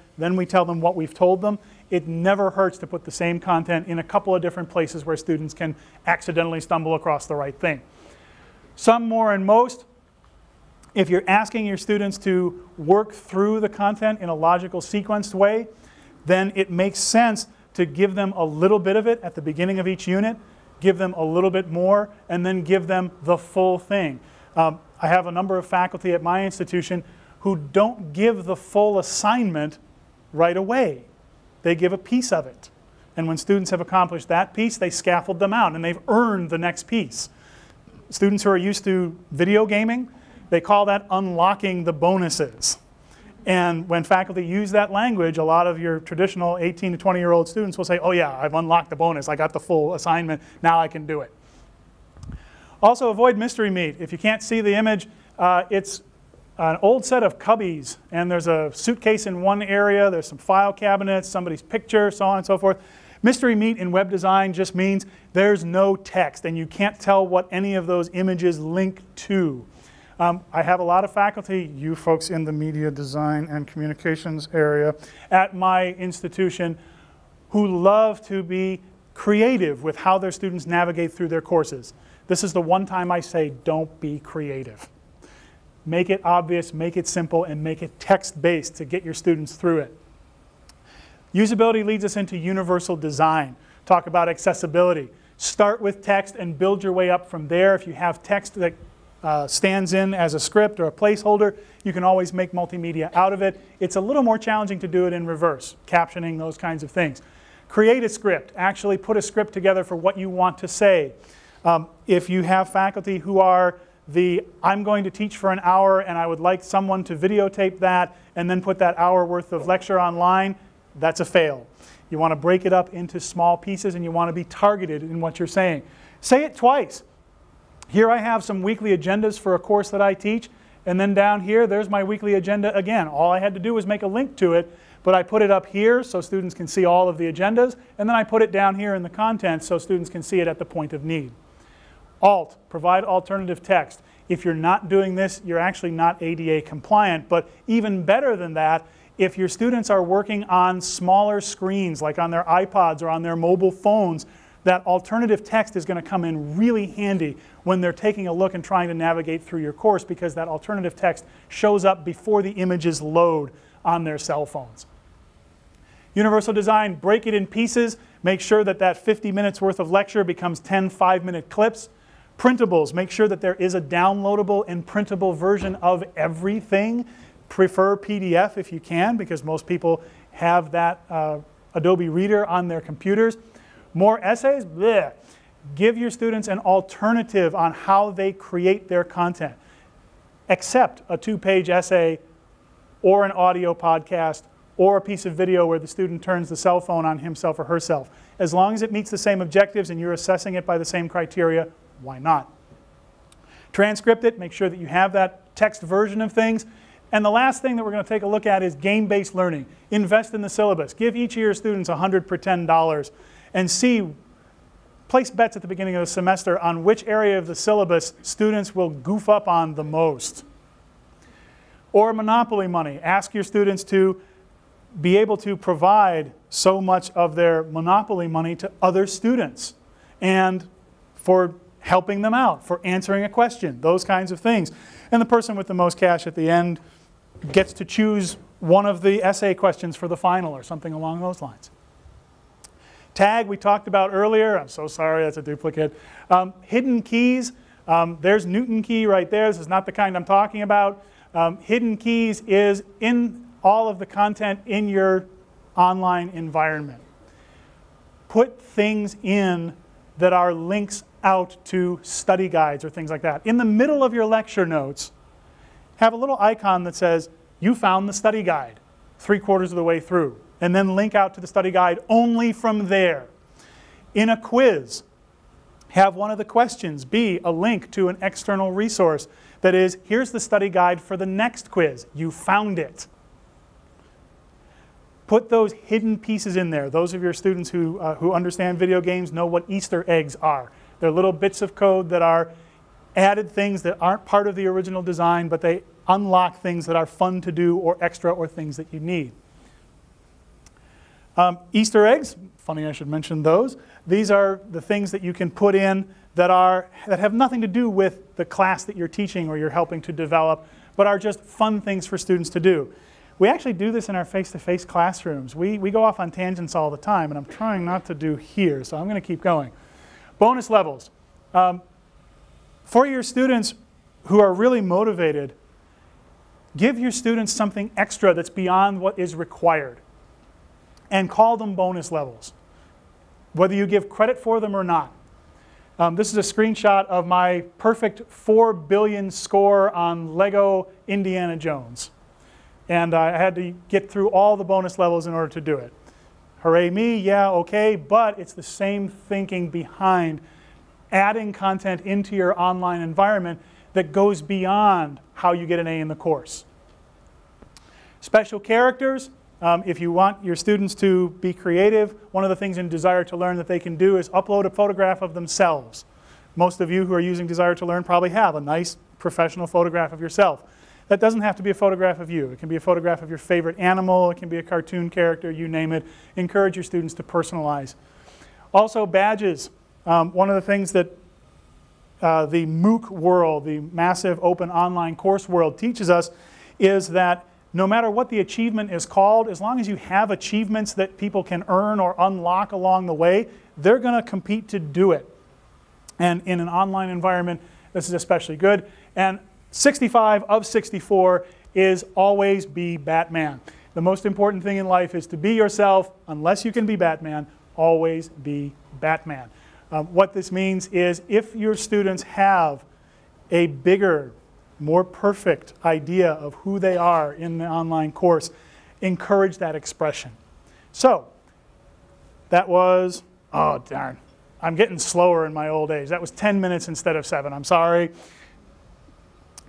what we've told them, it never hurts to put the same content in a couple of different places where students can accidentally stumble across the right thing. Some more and most, if you're asking your students to work through the content in a logical sequenced way, then it makes sense to give them a little bit of it at the beginning of each unit, give them a little bit more, and then give them the full thing. I have a number of faculty at my institution who don't give the full assignment right away. they give a piece of it. And when students have accomplished that piece, they scaffold them out, and they've earned the next piece. Students who are used to video gaming, they call that unlocking the bonuses. And when faculty use that language, a lot of your traditional 18 to 20-year-old students will say, oh yeah, I've unlocked the bonus. I got the full assignment. Now I can do it. Also, avoid mystery meat. If you can't see the image, it's an old set of cubbies, and there's a suitcase in one area, there's some file cabinets, somebody's picture, so on and so forth. Mystery meat in web design just means there's no text, and you can't tell what any of those images link to. I have a lot of faculty, you folks in the media design and communications area at my institution, who love to be creative with how their students navigate through their courses. This is the one time I say, don't be creative. Make it obvious, make it simple, and make it text-based to get your students through it. Usability leads us into universal design. Talk about accessibility. Start with text and build your way up from there. If you have text that stands in as a script or a placeholder, you can always make multimedia out of it. It's a little more challenging to do it in reverse, captioning, those kinds of things. Create a script. Actually put a script together for what you want to say. If you have faculty who are I'm going to teach for an hour and I would like someone to videotape that and then put that hour worth of lecture online, that's a fail. You want to break it up into small pieces, and you want to be targeted in what you're saying. Say it twice. Here I have some weekly agendas for a course that I teach, and then down here there's my weekly agenda again. All I had to do was make a link to it, but I put it up here so students can see all of the agendas, and then I put it down here in the content so students can see it at the point of need. Alt, provide alternative text. If you're not doing this, you're actually not ADA compliant, but even better than that, if your students are working on smaller screens, like on their iPods or on their mobile phones, that alternative text is going to come in really handy when they're taking a look and trying to navigate through your course, because that alternative text shows up before the images load on their cell phones. Universal design, break it in pieces. Make sure that that 50 minutes worth of lecture becomes 10 5-minute clips. Printables, make sure that there is a downloadable and printable version of everything. Prefer PDF if you can, because most people have that Adobe Reader on their computers. More essays? Bleh. Give your students an alternative on how they create their content. Accept a 2-page essay or an audio podcast or a piece of video where the student turns the cell phone on himself or herself. As long as it meets the same objectives and you're assessing it by the same criteria, why not? Transcript it, make sure that you have that text version of things. And the last thing that we're going to take a look at is game-based learning. Invest in the syllabus. Give each of your students $100 for $10 and place bets at the beginning of the semester on which area of the syllabus students will goof up on the most. Or monopoly money. Ask your students to be able to provide so much of their monopoly money to other students, and for helping them out, for answering a question, those kinds of things. And the person with the most cash at the end gets to choose one of the essay questions for the final or something along those lines. Tag we talked about earlier. I'm so sorry, that's a duplicate. Hidden keys. There's Newton key right there. This is not the kind I'm talking about. Hidden keys is in all of the content in your online environment. Put things in that are links out to study guides or things like that. In the middle of your lecture notes, have a little icon that says, you found the study guide 3/4 of the way through, and then link out to the study guide only from there. In a quiz, have one of the questions be a link to an external resource that is, here's the study guide for the next quiz. You found it. Put those hidden pieces in there. Those of your students who understand video games know what Easter eggs are. They're little bits of code that are added things that aren't part of the original design, but they unlock things that are fun to do or extra or things that you need. Easter eggs, funny I should mention those. These are the things that you can put in that have nothing to do with the class that you're teaching or you're helping to develop, but are just fun things for students to do. We actually do this in our face-to-face classrooms. We go off on tangents all the time, and I'm trying not to do here, so I'm going to keep going. Bonus levels. For your students who are really motivated, give your students something extra that's beyond what is required. and call them bonus levels, whether you give credit for them or not. This is a screenshot of my perfect 4 billion score on Lego Indiana Jones. And I had to get through all the bonus levels in order to do it. Hooray me, yeah, okay, but it's the same thinking behind adding content into your online environment that goes beyond how you get an A in the course. Special characters, if you want your students to be creative, one of the things in Desire to Learn that they can do is upload a photograph of themselves. Most of you who are using Desire to Learn probably have a nice professional photograph of yourself. That doesn't have to be a photograph of you. It can be a photograph of your favorite animal. It can be a cartoon character, you name it. Encourage your students to personalize. Also, badges. One of the things that the MOOC world, the massive open online course world, teaches us is that no matter what the achievement is called, as long as you have achievements that people can earn or unlock along the way, they're going to compete to do it. And in an online environment, this is especially good. And 65 of 64 is always be Batman. The most important thing in life is to be yourself. Unless you can be Batman, always be Batman. What this means is if your students have a bigger, more perfect idea of who they are in the online course, encourage that expression. So, that was, oh darn, I'm getting slower in my old age. That was 10 minutes instead of 7, I'm sorry.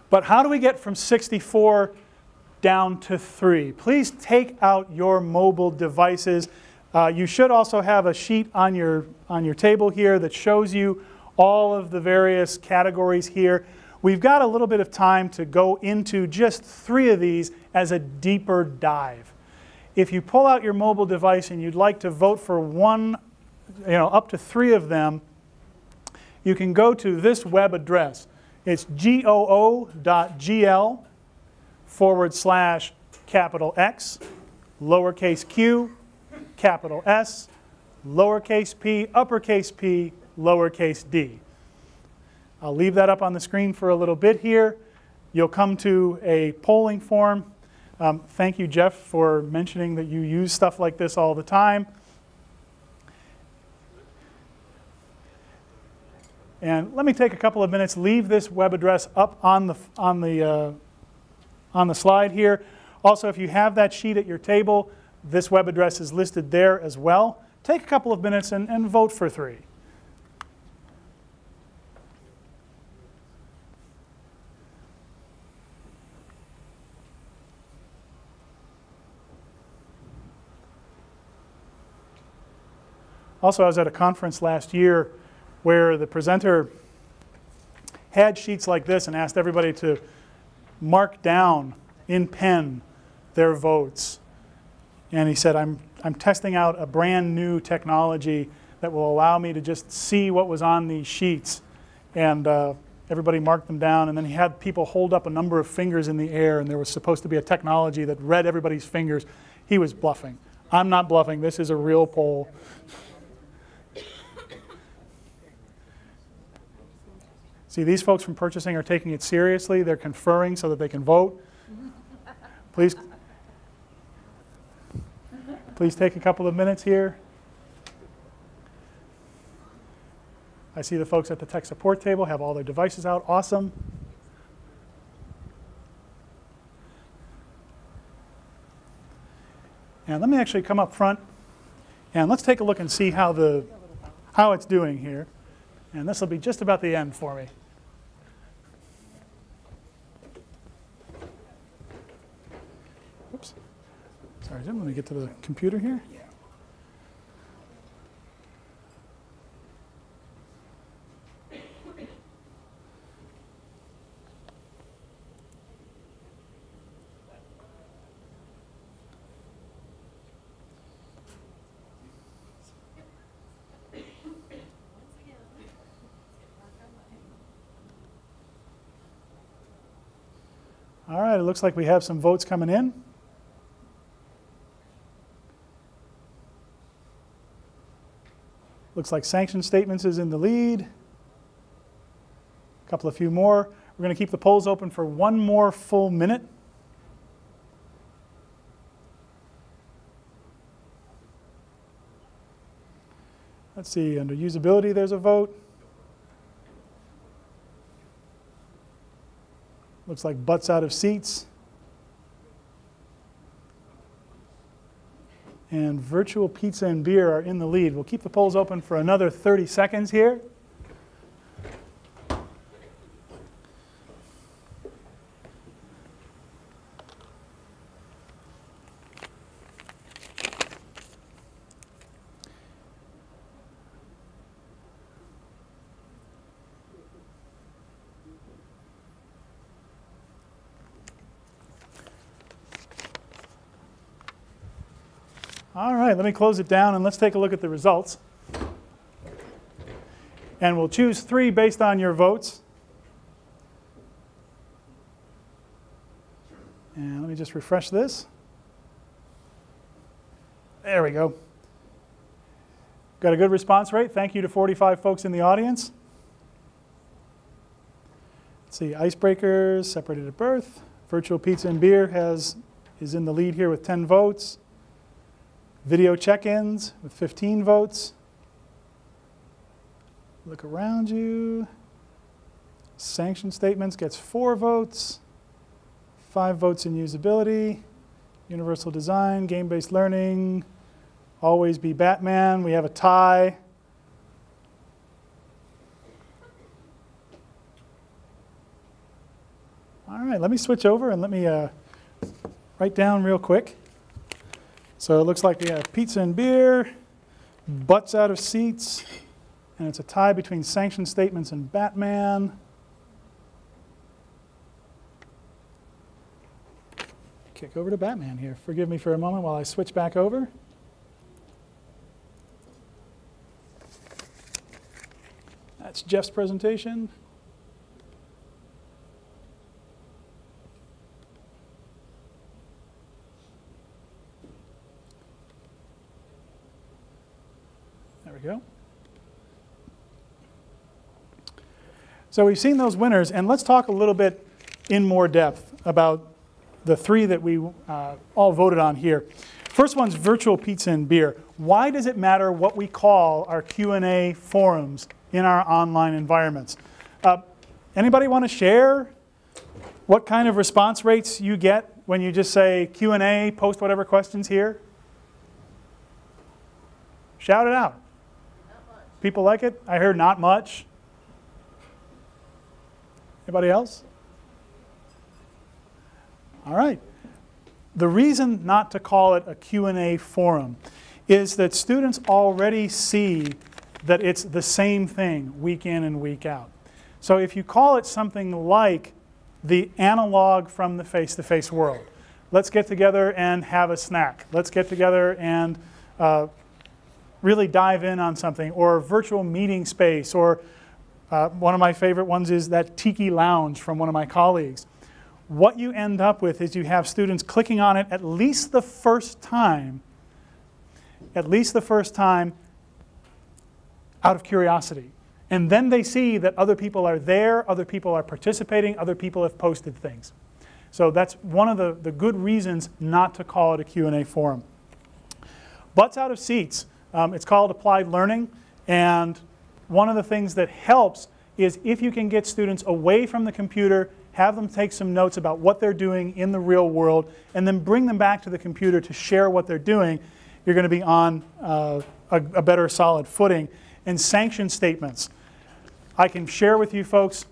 But how do we get from 64 down to 3? Please take out your mobile devices. You should also have a sheet on your table here that shows you all of the various categories here. We've got a little bit of time to go into just 3 of these as a deeper dive. If you pull out your mobile device and you'd like to vote for one, up to 3 of them, you can go to this web address. It's goo.gl/X, lowercase q, capital S, lowercase p, uppercase P, lowercase d. I'll leave that up on the screen for a little bit here. You'll come to a polling form. Thank you, Jeff, for mentioning that you use stuff like this all the time. And let me take a couple of minutes, leave this web address up on the slide here. Also, if you have that sheet at your table, this web address is listed there as well. Take a couple of minutes and vote for 3. Also, I was at a conference last year where the presenter had sheets like this and asked everybody to mark down in pen their votes. And he said, I'm testing out a brand new technology that will allow me to just see what was on these sheets. And everybody marked them down, and then he had people hold up a number of fingers in the air, and there was supposed to be a technology that read everybody's fingers. He was bluffing. I'm not bluffing. This is a real poll. See, these folks from purchasing are taking it seriously. They're conferring so that they can vote. Please take a couple of minutes here. I see the folks at the tech support table have all their devices out. Awesome. And let me actually come up front and let's take a look and see how it's doing here. And this will be just about the end for me. Oops. Sorry, Jim, let me get to the computer here. Yeah. All right, it looks like we have some votes coming in. Looks like sanction statements is in the lead. A few more. We're going to keep the polls open for one more full minute. Let's see, under usability there's a vote. Looks like butts out of seats. And virtual pizza and beer are in the lead. We'll keep the polls open for another 30 seconds here. All right, let me close it down and let's take a look at the results. And we'll choose 3 based on your votes. And let me just refresh this. There we go. Got a good response rate. Thank you to 45 folks in the audience. Let's see, icebreakers, separated at birth. Virtual pizza and beer is in the lead here with 10 votes. Video check-ins with 15 votes. Look around you. Sanction statements gets 4 votes. 5 votes in usability. Universal design, game-based learning. Always be Batman. We have a tie. All right, let me switch over and let me write down real quick. So it looks like we have pizza and beer, butts out of seats, and it's a tie between sanction statements and Batman. Kick over to Batman here. Forgive me for a moment while I switch back over. That's Jeff's presentation. There we go. So we've seen those winners, and let's talk a little bit in more depth about the 3 that we all voted on here. First one's virtual pizza and beer. Why does it matter what we call our Q&A forums in our online environments? Anybody want to share what kind of response rates you get when you just say Q&A, post whatever questions here? Shout it out. People like it? I heard not much. Anybody else? All right. The reason not to call it a Q&A forum is that students already see that it's the same thing week in and week out. So if you call it something like the analog from the face-to-face world, let's get together and have a snack. Let's get together and really dive in on something, or virtual meeting space, or one of my favorite ones is that Tiki Lounge from one of my colleagues. What you end up with is you have students clicking on it at least the first time out of curiosity. And then they see that other people are there, other people are participating, other people have posted things. So that's one of the good reasons not to call it a Q&A forum. Butts out of seats. It's called applied learning, and one of the things that helps is if you can get students away from the computer, have them take some notes about what they're doing in the real world, and then bring them back to the computer to share what they're doing, you're going to be on a better solid footing. And sanction statements. I can share with you folks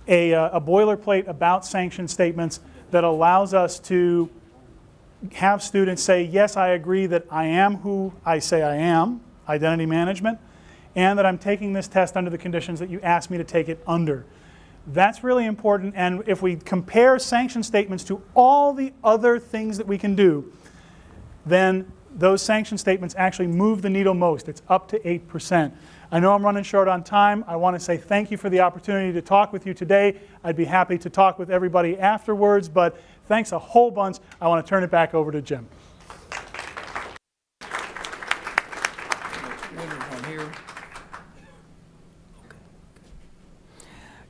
a boilerplate about sanction statements that allows us to have students say, yes, I agree that I am who I say I am, identity management, and that I'm taking this test under the conditions that you asked me to take it under. That's really important, and if we compare sanction statements to all the other things that we can do, then those sanction statements actually move the needle most. It's up to 8%. I know I'm running short on time. I want to say thank you for the opportunity to talk with you today. I'd be happy to talk with everybody afterwards, but thanks a whole bunch. I want to turn it back over to Jim.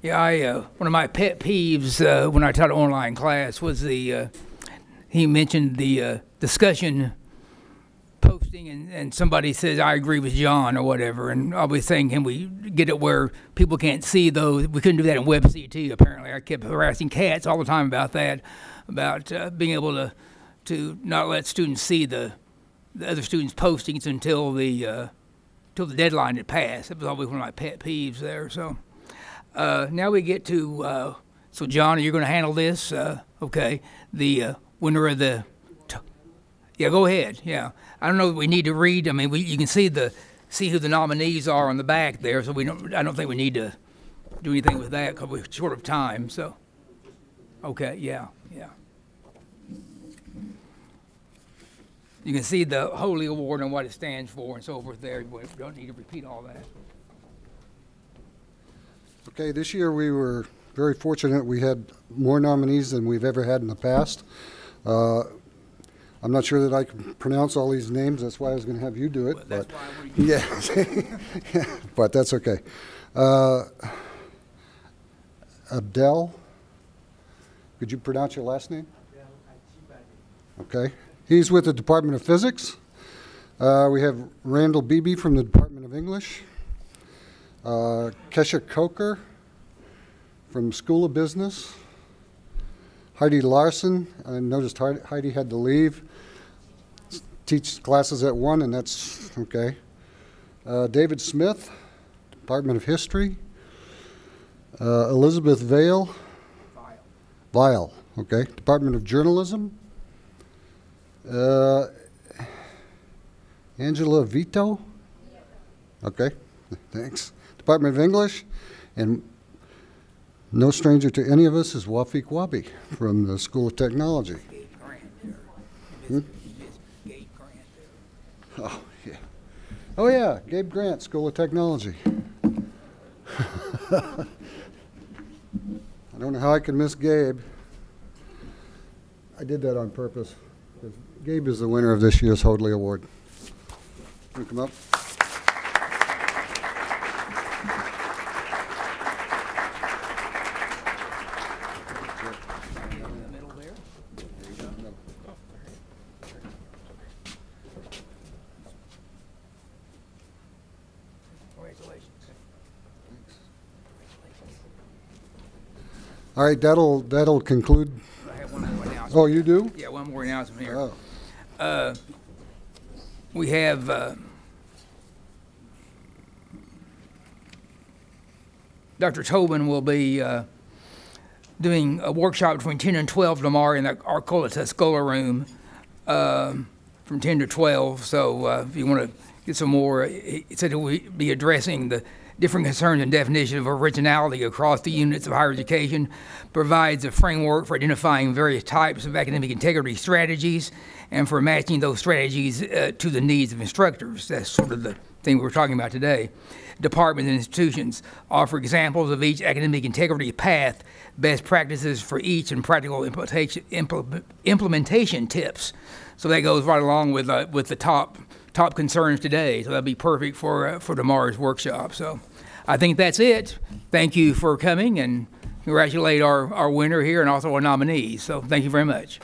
Yeah, one of my pet peeves when I taught online class was he mentioned the discussion post posting and somebody says, I agree with John or whatever, and I'll be saying, can we get it where people can't see those? We couldn't do that in WebCT, apparently. I kept harassing cats all the time about that, about being able to not let students see the other students' postings until the deadline had passed. That was always one of my pet peeves there. So now we get to, so John, you're going to handle this? Okay. The winner of the... Yeah, go ahead. Yeah, I don't know that we need to read. I mean, you can see who the nominees are on the back there. So I don't think we need to do anything with that because we're short of time. So, okay, yeah. You can see the Holy Award and what it stands for and so forth there. We don't need to repeat all that. Okay, this year we were very fortunate. We had more nominees than we've ever had in the past. I'm not sure that I can pronounce all these names. That's why I was going to have you do it. Well, but yeah, but that's okay. Abdel, could you pronounce your last name? Okay. He's with the Department of Physics. We have Randall Beebe from the Department of English. Kesha Coker from School of Business. Heidi Larson, I noticed Heidi had to leave. Teach classes at 1, and that's okay. David Smith, Department of History. Elizabeth Vale. Vile, okay. Department of Journalism. Angela Vito. Okay, thanks. Department of English. And no stranger to any of us is Wafik Wabi from the School of Technology. Oh, yeah. Oh, yeah, Gabe Grant, School of Technology. I don't know how I can miss Gabe. I did that on purpose. Gabe is the winner of this year's Hoadley Award. Can you come up? All right, that'll conclude. I have one more announcement. Oh, you do? Yeah, one more announcement here. Oh. We have Dr. Tobin will be doing a workshop between 10 and 12 tomorrow in our Scholar room from 10 to 12. So if you want to get some more, he said he'll be addressing the different concerns and definitions of originality across the units of higher education, provides a framework for identifying various types of academic integrity strategies and for matching those strategies to the needs of instructors. That's sort of the thing we're talking about today. Departments and institutions offer examples of each academic integrity path, best practices for each, and practical implementation tips. So that goes right along with the top concerns today. So that'll be perfect for tomorrow's workshop. So I think that's it. Thank you for coming, and congratulate our winner here and also our nominees. So thank you very much.